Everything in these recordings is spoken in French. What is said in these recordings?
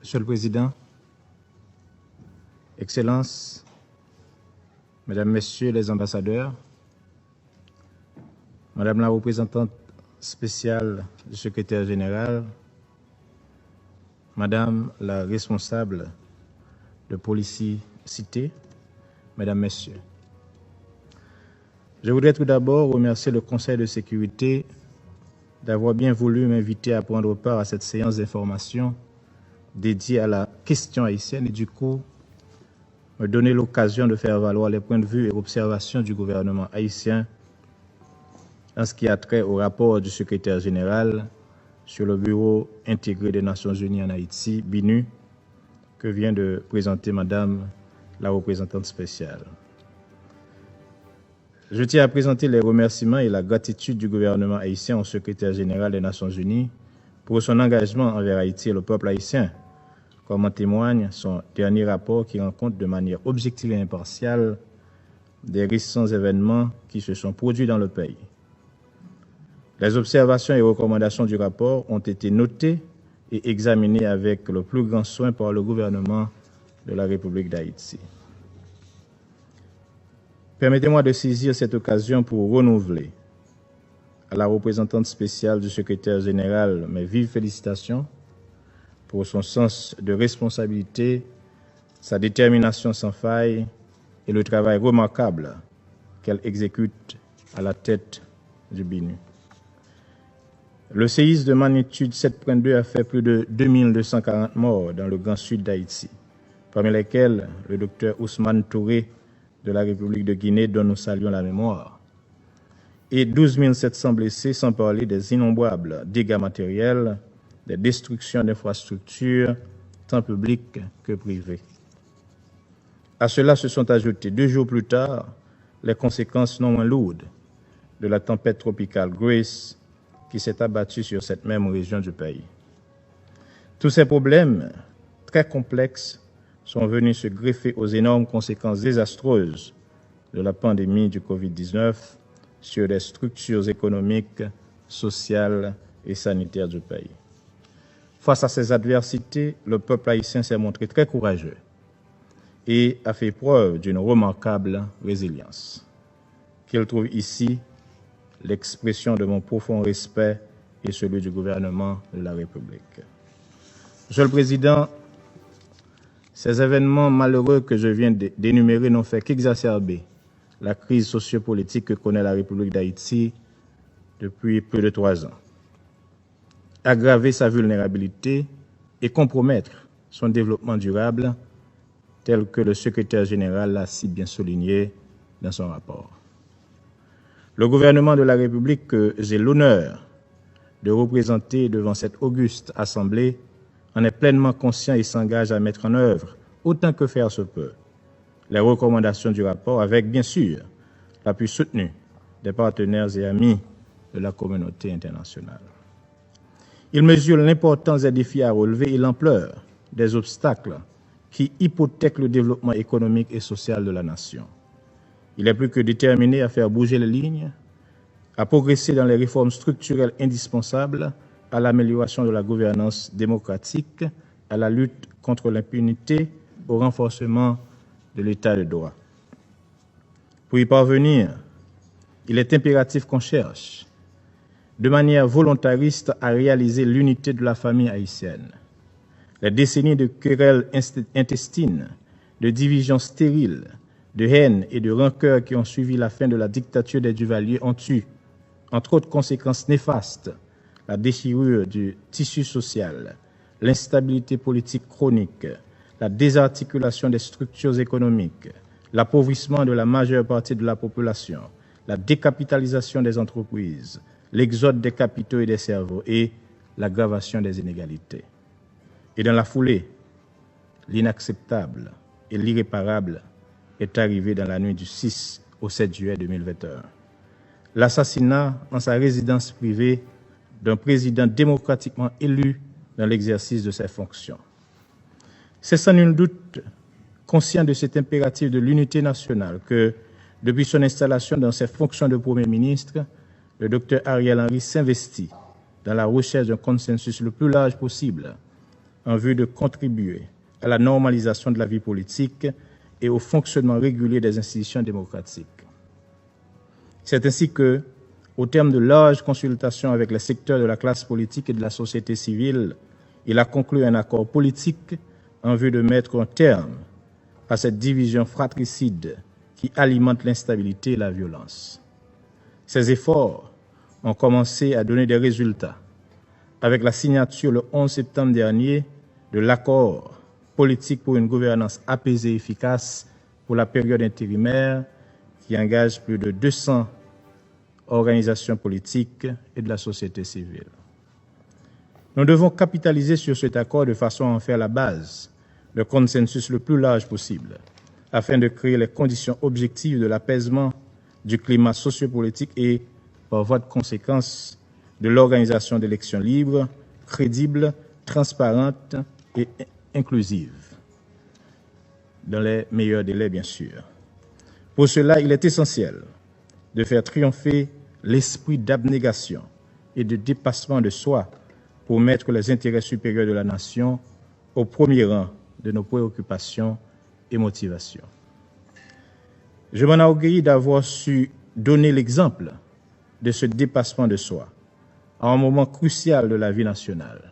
Monsieur le Président, Excellences, Mesdames, Messieurs les ambassadeurs, Madame la représentante spéciale du secrétaire général, Madame la responsable de Policy-Cité, Mesdames, Messieurs. Je voudrais tout d'abord remercier le Conseil de sécurité d'avoir bien voulu m'inviter à prendre part à cette séance d'information dédiée à la question haïtienne et du coup me donner l'occasion de faire valoir les points de vue et observations du gouvernement haïtien en ce qui a trait au rapport du secrétaire général sur le Bureau intégré des Nations Unies en Haïti, BINU, que vient de présenter Madame la représentante spéciale. Je tiens à présenter les remerciements et la gratitude du gouvernement haïtien au secrétaire général des Nations Unies pour son engagement envers Haïti et le peuple haïtien, comme en témoigne son dernier rapport qui rend compte de manière objective et impartiale des récents événements qui se sont produits dans le pays. Les observations et recommandations du rapport ont été notées et examinées avec le plus grand soin par le gouvernement de la République d'Haïti. Permettez-moi de saisir cette occasion pour renouveler à la représentante spéciale du secrétaire général mes vives félicitations pour son sens de responsabilité, sa détermination sans faille et le travail remarquable qu'elle exécute à la tête du BINU. Le séisme de magnitude 7.2 a fait plus de 2240 morts dans le Grand Sud d'Haïti, parmi lesquels le docteur Ousmane Touré de la République de Guinée, dont nous saluons la mémoire, et 12 700 blessés, sans parler des innombrables dégâts matériels, des destructions d'infrastructures, tant publiques que privées. À cela se sont ajoutées 2 jours plus tard les conséquences non moins lourdes de la tempête tropicale Grace qui s'est abattue sur cette même région du pays. Tous ces problèmes très complexes sont venus se greffer aux énormes conséquences désastreuses de la pandémie du Covid-19 sur les structures économiques, sociales et sanitaires du pays. Face à ces adversités, le peuple haïtien s'est montré très courageux et a fait preuve d'une remarquable résilience, qu'il trouve ici l'expression de mon profond respect et celui du gouvernement de la République. Monsieur le Président, ces événements malheureux que je viens d'énumérer n'ont fait qu'exacerber la crise sociopolitique que connaît la République d'Haïti depuis plus de 3 ans, aggraver sa vulnérabilité et compromettre son développement durable, tel que le secrétaire général l'a si bien souligné dans son rapport. Le gouvernement de la République que j'ai l'honneur de représenter devant cette auguste assemblée en est pleinement conscient et s'engage à mettre en œuvre, autant que faire se peut, les recommandations du rapport avec, bien sûr, l'appui soutenu des partenaires et amis de la communauté internationale. Il mesure l'importance des défis à relever et l'ampleur des obstacles qui hypothèquent le développement économique et social de la nation. Il est plus que déterminé à faire bouger les lignes, à progresser dans les réformes structurelles indispensables à l'amélioration de la gouvernance démocratique, à la lutte contre l'impunité, au renforcement de l'état de droit. Pour y parvenir, il est impératif qu'on cherche, de manière volontariste, à réaliser l'unité de la famille haïtienne. Les décennies de querelles intestines, de divisions stériles, de haine et de rancœur qui ont suivi la fin de la dictature des Duvalier ont eu, entre autres conséquences néfastes, la déchirure du tissu social, l'instabilité politique chronique, la désarticulation des structures économiques, l'appauvrissement de la majeure partie de la population, la décapitalisation des entreprises, l'exode des capitaux et des cerveaux et l'aggravation des inégalités. Et dans la foulée, l'inacceptable et l'irréparable est arrivé dans la nuit du 6 au 7 juillet 2021. L'assassinat en sa résidence privée d'un président démocratiquement élu dans l'exercice de ses fonctions. C'est sans nul doute conscient de cet impératif de l'unité nationale que, depuis son installation dans ses fonctions de Premier ministre, le Dr Ariel Henry s'investit dans la recherche d'un consensus le plus large possible en vue de contribuer à la normalisation de la vie politique et au fonctionnement régulier des institutions démocratiques. C'est ainsi que, au terme de larges consultations avec les secteurs de la classe politique et de la société civile, il a conclu un accord politique en vue de mettre un terme à cette division fratricide qui alimente l'instabilité et la violence. Ces efforts ont commencé à donner des résultats avec la signature le 11 septembre dernier de l'accord politique pour une gouvernance apaisée et efficace pour la période intérimaire qui engage plus de 200 organisations politiques et de la société civile. Nous devons capitaliser sur cet accord de façon à en faire la base, le consensus le plus large possible, afin de créer les conditions objectives de l'apaisement du climat sociopolitique et, par voie de conséquence, de l'organisation d'élections libres, crédibles, transparentes et inclusives, dans les meilleurs délais, bien sûr. Pour cela, il est essentiel de faire triompher l'esprit d'abnégation et de dépassement de soi pour mettre les intérêts supérieurs de la nation au premier rang de nos préoccupations et motivations. Je m'enorgueillis d'avoir su donner l'exemple de ce dépassement de soi à un moment crucial de la vie nationale,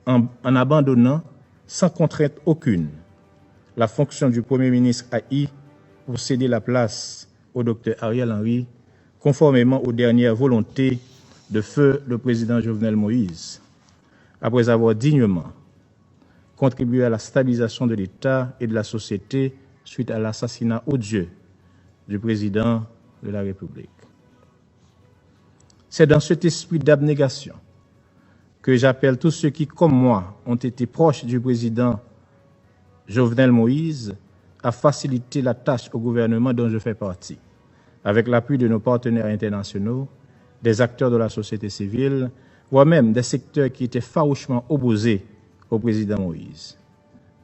en abandonnant sans contrainte aucune la fonction du Premier ministre AI pour céder la place au Dr Ariel Henry, conformément aux dernières volontés de feu le président Jovenel Moïse, après avoir dignement contribué à la stabilisation de l'État et de la société suite à l'assassinat odieux du président de la République. C'est dans cet esprit d'abnégation que j'appelle tous ceux qui, comme moi, ont été proches du président Jovenel Moïse à faciliter la tâche au gouvernement dont je fais partie, avec l'appui de nos partenaires internationaux, des acteurs de la société civile, voire même des secteurs qui étaient farouchement opposés au président Moïse,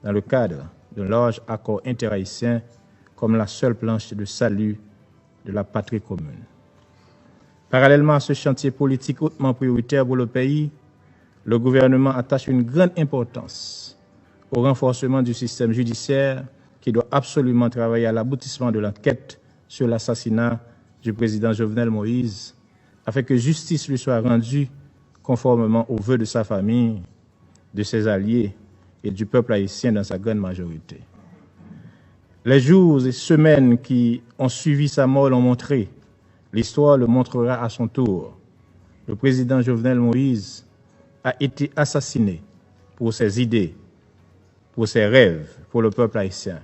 dans le cadre d'un large accord interhaïtien comme la seule planche de salut de la patrie commune. Parallèlement à ce chantier politique hautement prioritaire pour le pays, le gouvernement attache une grande importance au renforcement du système judiciaire qui doit absolument travailler à l'aboutissement de l'enquête sur l'assassinat du président Jovenel Moïse, afin que justice lui soit rendue conformément aux vœux de sa famille, de ses alliés et du peuple haïtien dans sa grande majorité. Les jours et semaines qui ont suivi sa mort l'ont montré, l'histoire le montrera à son tour. Le président Jovenel Moïse a été assassiné pour ses idées, pour ses rêves, pour le peuple haïtien,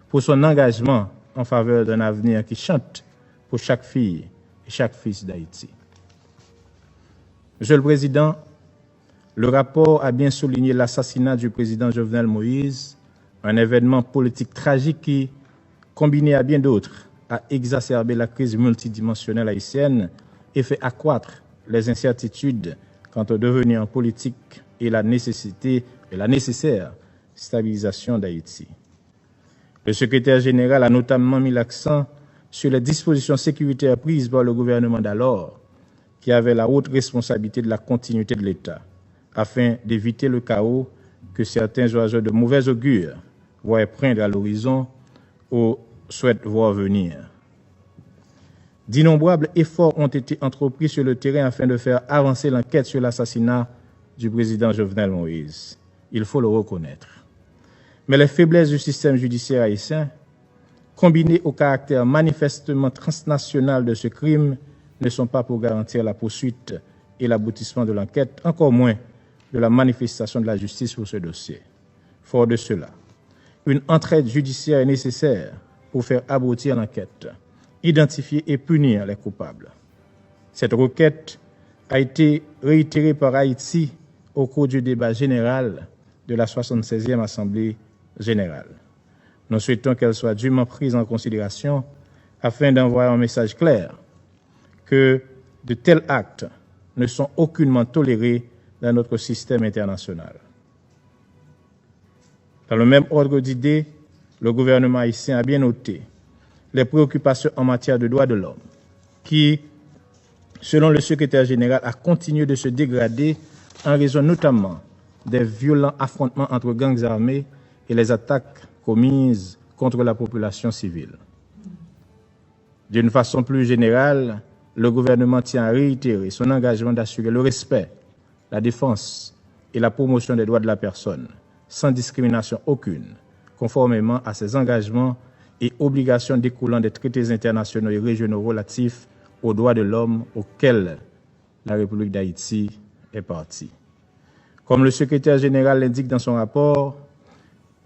pour son engagement en faveur d'un avenir qui chante pour chaque fille et chaque fils d'Haïti. Monsieur le Président, le rapport a bien souligné l'assassinat du président Jovenel Moïse, un événement politique tragique qui, combiné à bien d'autres, a exacerbé la crise multidimensionnelle haïtienne et fait accroître les incertitudes quant au devenir politique et la nécessaire stabilisation d'Haïti. Le secrétaire général a notamment mis l'accent sur les dispositions sécuritaires prises par le gouvernement d'alors, qui avait la haute responsabilité de la continuité de l'État, afin d'éviter le chaos que certains oiseaux de mauvais augure voient poindre à l'horizon ou souhaitent voir venir. D'innombrables efforts ont été entrepris sur le terrain afin de faire avancer l'enquête sur l'assassinat du président Jovenel Moïse. Il faut le reconnaître. Mais les faiblesses du système judiciaire haïtien, combinées au caractère manifestement transnational de ce crime, ne sont pas pour garantir la poursuite et l'aboutissement de l'enquête, encore moins de la manifestation de la justice pour ce dossier. Fort de cela, une entraide judiciaire est nécessaire pour faire aboutir l'enquête, identifier et punir les coupables. Cette requête a été réitérée par Haïti au cours du débat général de la 76e Assemblée générale. Nous souhaitons qu'elle soit dûment prise en considération afin d'envoyer un message clair que de tels actes ne sont aucunement tolérés dans notre système international. Dans le même ordre d'idées, le gouvernement haïtien a bien noté les préoccupations en matière de droits de l'homme, qui, selon le secrétaire général, a continué de se dégrader en raison notamment des violents affrontements entre gangs armés et les attaques commises contre la population civile. D'une façon plus générale, le gouvernement tient à réitérer son engagement d'assurer le respect, la défense et la promotion des droits de la personne, sans discrimination aucune, conformément à ses engagements et obligations découlant des traités internationaux et régionaux relatifs aux droits de l'homme auxquels la République d'Haïti est partie. Comme le secrétaire général l'indique dans son rapport,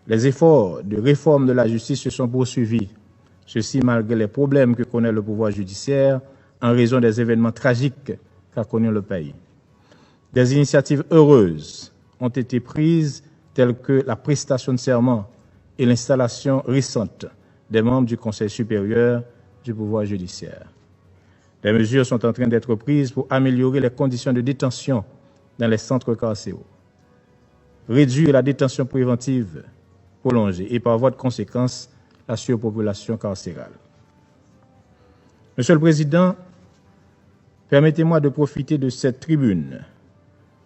les efforts de réforme de la justice se sont poursuivis, ceci malgré les problèmes que connaît le pouvoir judiciaire en raison des événements tragiques qu'a connus le pays. Des initiatives heureuses ont été prises, telles que la prestation de serment et l'installation récente des membres du Conseil supérieur du pouvoir judiciaire. Des mesures sont en train d'être prises pour améliorer les conditions de détention dans les centres carcéraux, réduire la détention préventive prolongée et par voie de conséquence la surpopulation carcérale. Monsieur le Président, permettez-moi de profiter de cette tribune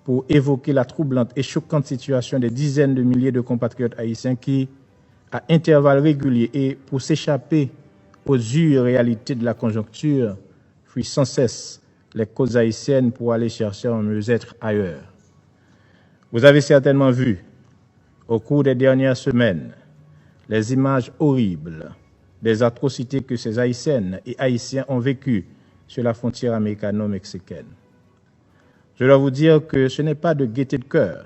pour évoquer la troublante et choquante situation des dizaines de milliers de compatriotes haïtiens qui, à intervalles réguliers et pour s'échapper aux dures réalités de la conjoncture, fuient sans cesse les côtes haïtiennes pour aller chercher un mieux-être ailleurs. Vous avez certainement vu, au cours des dernières semaines, les images horribles des atrocités que ces Haïtiennes et Haïtiens ont vécues sur la frontière américano-mexicaine. Je dois vous dire que ce n'est pas de gaieté de cœur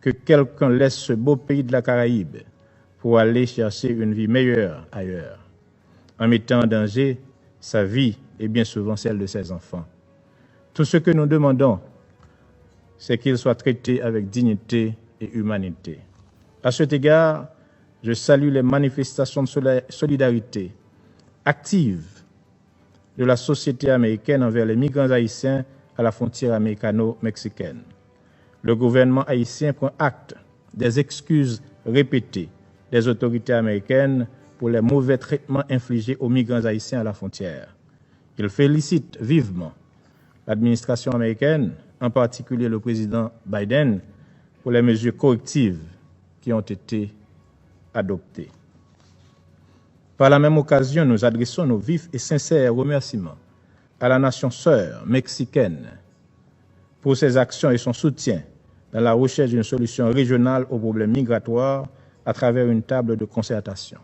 que quelqu'un laisse ce beau pays de la Caraïbe pour aller chercher une vie meilleure ailleurs, en mettant en danger sa vie et bien souvent celle de ses enfants. Tout ce que nous demandons, c'est qu'ils soient traités avec dignité et humanité. À cet égard, je salue les manifestations de solidarité actives de la société américaine envers les migrants haïtiens à la frontière américano-mexicaine. Le gouvernement haïtien prend acte des excuses répétées des autorités américaines pour les mauvais traitements infligés aux migrants haïtiens à la frontière. Il félicite vivement l'administration américaine, en particulier le président Biden, pour les mesures correctives qui ont été adoptées. Par la même occasion, nous adressons nos vifs et sincères remerciements à la nation sœur mexicaine pour ses actions et son soutien dans la recherche d'une solution régionale aux problèmes migratoires à travers une table de concertation.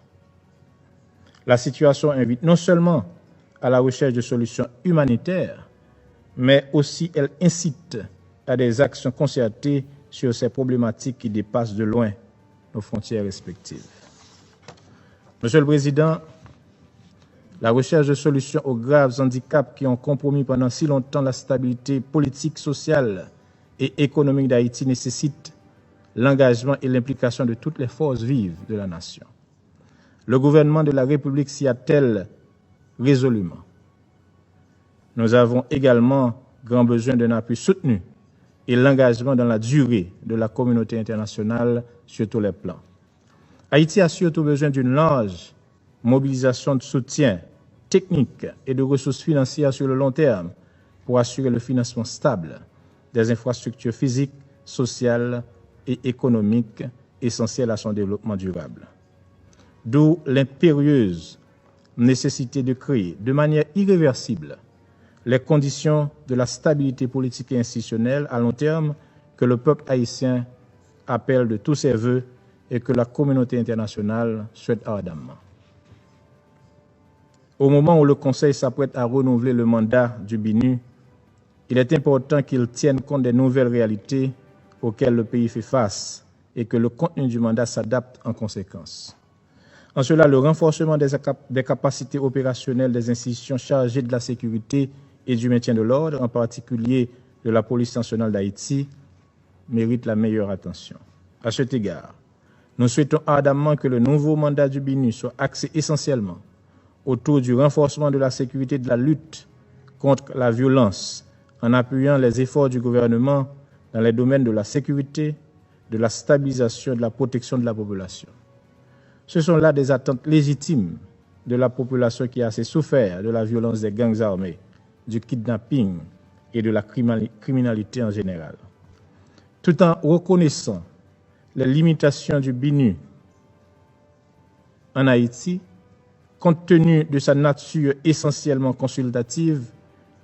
La situation invite non seulement à la recherche de solutions humanitaires, mais aussi elle incite à des actions concertées sur ces problématiques qui dépassent de loin nos frontières respectives. Monsieur le Président, la recherche de solutions aux graves handicaps qui ont compromis pendant si longtemps la stabilité politique, sociale et économique d'Haïti nécessite l'engagement et l'implication de toutes les forces vives de la nation. Le gouvernement de la République s'y attelle résolument. Nous avons également grand besoin d'un appui soutenu et l'engagement dans la durée de la communauté internationale sur tous les plans. Haïti a surtout besoin d'une large mobilisation de soutien technique et de ressources financières sur le long terme pour assurer le financement stable des infrastructures physiques, sociales et économiques essentielles à son développement durable. D'où l'impérieuse nécessité de créer de manière irréversible les conditions de la stabilité politique et institutionnelle à long terme que le peuple haïtien appelle de tous ses vœux et que la communauté internationale souhaite ardemment. Au moment où le Conseil s'apprête à renouveler le mandat du BINU, il est important qu'il tienne compte des nouvelles réalités auxquelles le pays fait face et que le contenu du mandat s'adapte en conséquence. En cela, le renforcement des capacités opérationnelles des institutions chargées de la sécurité et du maintien de l'ordre, en particulier de la police nationale d'Haïti, mérite la meilleure attention. À cet égard, nous souhaitons ardemment que le nouveau mandat du BINU soit axé essentiellement autour du renforcement de la sécurité et de la lutte contre la violence, en appuyant les efforts du gouvernement dans les domaines de la sécurité, de la stabilisation et de la protection de la population. Ce sont là des attentes légitimes de la population qui a assez souffert de la violence des gangs armés, du kidnapping et de la criminalité en général. tout en reconnaissant les limitations du BINU en Haïti, compte tenu de sa nature essentiellement consultative,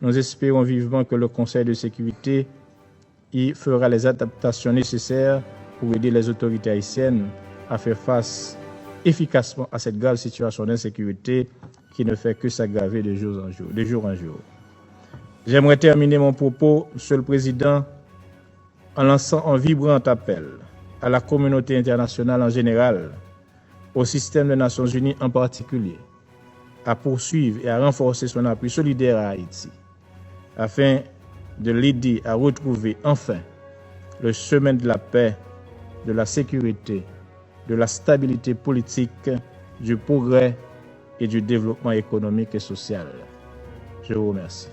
nous espérons vivement que le Conseil de sécurité y fera les adaptations nécessaires pour aider les autorités haïtiennes à faire face efficacement à cette grave situation d'insécurité qui ne fait que s'aggraver de jour en jour. J'aimerais terminer mon propos, Monsieur le Président, en lançant un vibrant appel à la communauté internationale en général, au système des Nations Unies en particulier, à poursuivre et à renforcer son appui solidaire à Haïti, afin de l'aider à retrouver enfin le chemin de la paix, de la sécurité, de la stabilité politique, du progrès et du développement économique et social. Je vous remercie.